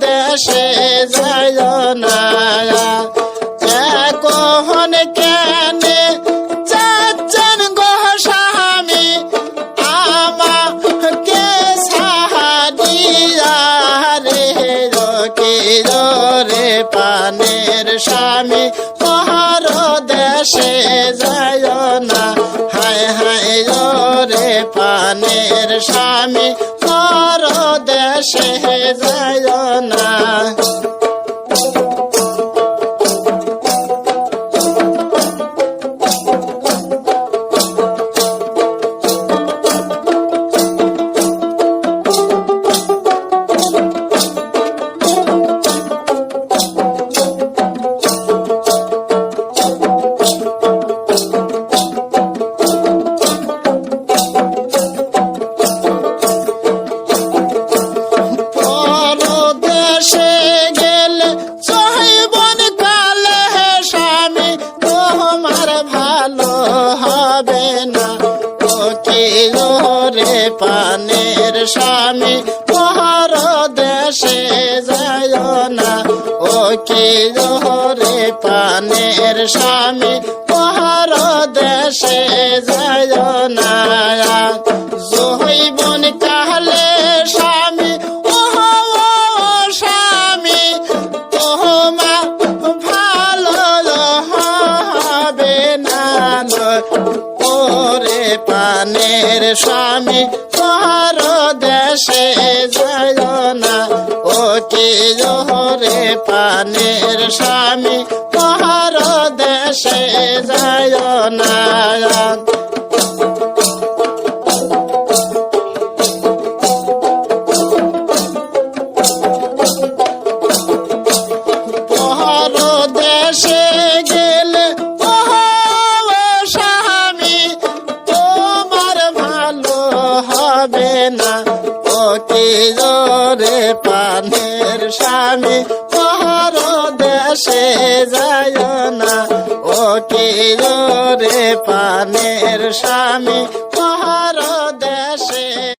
দেশে যায় না এখন কেনে চাচ্ছেন গো স্বামী আমাকে সাহায্য রে কি রে পানের স্বামী পর দেশে যায় না হায় হায় রে পানের স্বামী পর দেশে যায় না পানের স্বামী পর দেশে যায় না ও কি রে পানের স্বামী পর দেশে যায় না জৈবন কালে স্বামী ও স্বামী তোমা ভালো হবে না ওরে পানের স্বামী পর দেশে যায় না ও কি রে পানের স্বামী পর দেশে যায় না পর দেশে গেলে হবে না ও কি রে পানের স্বামী পর দেশে যায় না ও কি রে পানের স্বামী পর